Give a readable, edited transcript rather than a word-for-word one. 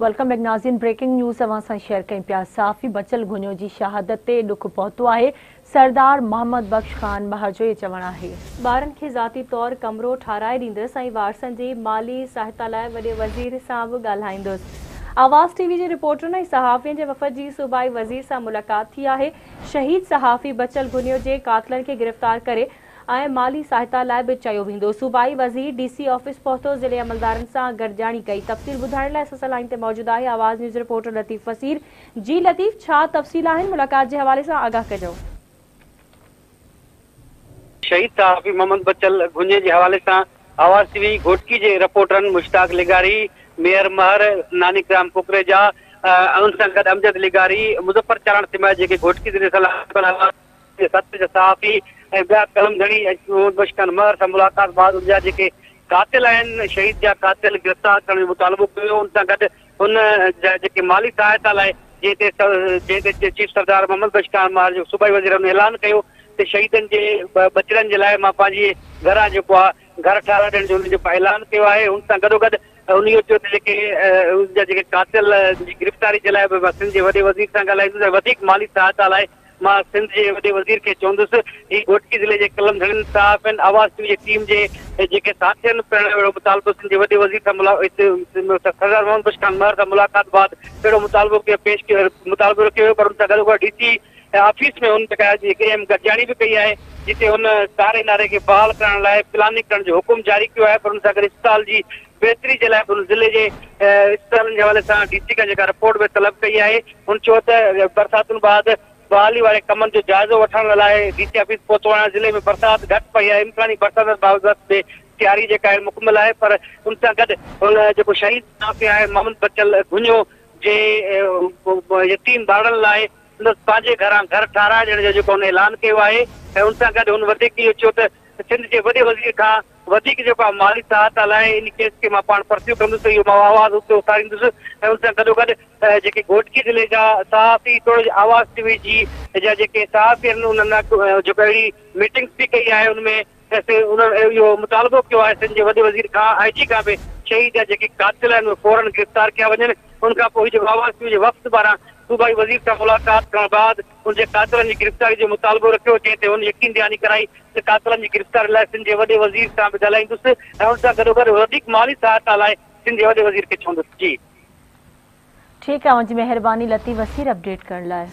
Welcome back नाज़रीन। Breaking news अवां सां शेयर कयूं पिया। साफ़ी बचल घुनियो जी शहादत ते दुख पहुतो आहे। सरदार मोहम्मद बख्श खान बहार जो ये चवण आहे, ॿारनि खे ज़ाती तौर कमरो ठाराए ॾींदुसि ऐं वारसनि जी माली सहायता लाइ वॾे वज़ीर सां बि ॻाल्हाईंदुसि। आवाज़ टीवी जे रिपोर्टरनि ऐं सहाफ़ियुनि जे वफ़द जी सूबाई वज़ीर सां मुलाक़ात थी आहे। शहीद सहाफ़ी बचल घुनियो जे कातिलनि खे गिरफ़्तार करे ऐं माली सहायता लाइ बि चयो वेंदो। सूबाई वज़ीर DC ऑफिस पहुतो, ज़िले अमलदारनि सां गॾिजाणी कई। तफ़सील ॿुधाइण लाइ असां लाइन ते मौजूद आहे आवाज़ न्यूज़ रिपोर्टर लतीफ़ वसीर। जी लतीफ़, छा तफ़सील आहिनि? मुलाक़ात जे हवाले सां आगाह कजो। शहीद सहाफ़ी मोहम्मद बचल घुनिये जे हवाले सां आवाज़ टीवी घोटकी जे रिपोर्टरनि मुश्ताक लिगारी, मेयर महर, नानीग्राम कुकरेजा, उन सां गॾु अमजद लिगारी, मुज़फ़र चारण सिमाज जेके घोटकी ज़िले सहाफ़ी ऐं ॿिया कलमधणी बशकन महर सां मुलाक़ात बाद उनजा जेके कातिल आहिनि, शहीद जा कातिल गिरफ़्तार करण जो मुतालबो कयो। उन सां गॾु उन जेके माली सहायता लाइ जंहिं चीफ सरदार मोहम्मद बख्श खान बहार जो सूबाई वज़ीर ऐलान कयो त शहीदनि जे बचड़नि जे लाइ मां पंहिंजे घरां जेको आहे घर ठाराए ॾियण जो जेको ऐलान कयो आहे। उन सां गॾोगॾु उन चयो त जेके कातिल जी गिरफ़्तारी जे लाइ बि सिंध जे वॾे वज़ीर सां ॻाल्हाईंदुसि। वधीक माली सहायता लाइ मां सिंध जे वॾे वज़ीर खे चवंदुसि। ही घोटकी ज़िले जे कलमधणी साहब आहिनि। आवाज़ टीवी जी टीम जे जेके साथियुनि पिणु मुतालबो सिंध जे वॾे वज़ीर सां सरदार मोहम्मद बख्श खान महर सां मुलाक़ात बाद अहिड़ो मुतालबो पेश कयो, मुतालबो रखियो। पर उन सां गॾोगॾु DC ऑफिस में उन अहम गॾिजाणी बि कई आहे, जिते हुन तारे नारे खे बहाल करण लाइ प्लानिंग करण जो हुकुम जारी कयो आहे। पर उन सां गॾु इस्पताल जी बहितरी जे लाइ उन ज़िले जे इस्पतालनि जे हवाले सां DC खां जेका रिपोर्ट में तलब कई आहे। उन चयो त बरसातुनि बाद बहाली वारे कमनि जो जाइज़ो वठण लाइ DC ऑफिस पहुतो आहे। ज़िले में बरसाति घटि पई आहे, इम्कानी बरसाति बाबति तयारी जेका आहे मुकमल आहे। पर उन सां गॾु उन जेको शहीद सहाफ़ी आहे मोहम्मद बचल घुनियो जे यतीम ॿारनि लाइ पंहिंजे घरां घर ठाराए ॾियण जो जेको हुन ऐलान कयो आहे। ऐं उन सां गॾु हुन वधीक इहो चयो त सिंध जे वॾे वज़ीर खां वधीक जेको आहे माली सहायता लाइ इन केस खे मां पाण परसियूं कंदुसि, इहो मां आवाज़ उते उथारींदुसि। ऐं उन सां गॾोगॾु जेके घोटकी ज़िले जा सहाफ़ी थोरो आवाज़ टीवी जी जा जेके सहाफ़ी आहिनि उन्हनि जेको अहिड़ी मीटिंग्स बि कई आहे। उनमें उन्हनि इहो मुतालबो कयो आहे सिंध जे वॾे वज़ीर खां IG खां बि शहीद जा जेके कातिल आहिनि उहे फौरन गिरफ़्तार कया वञनि। उनखां पोइ जेको आवाज़ टीवी जे वफ़्त पारां सूबाई वज़ीर सां मुलाक़ात करण बाद उनजे कातिलनि जी गिरफ़्तारी जो मुतालबो रखियो, जंहिं ते हुन यकीन दहानी कराई त कातिलनि जी गिरफ़्तारी लाइ सिंध जे वॾे वज़ीर सां बि ॻाल्हाईंदुसि। ऐं उन सां गॾोगॾु वधीक माली सहायता लाइ सिंध जे वॾे वज़ीर खे चवंदुसि। जी ठीकु आहे, मुंहिंजी महिरबानी लतीफ़ वसीर अपडेट करण लाइ।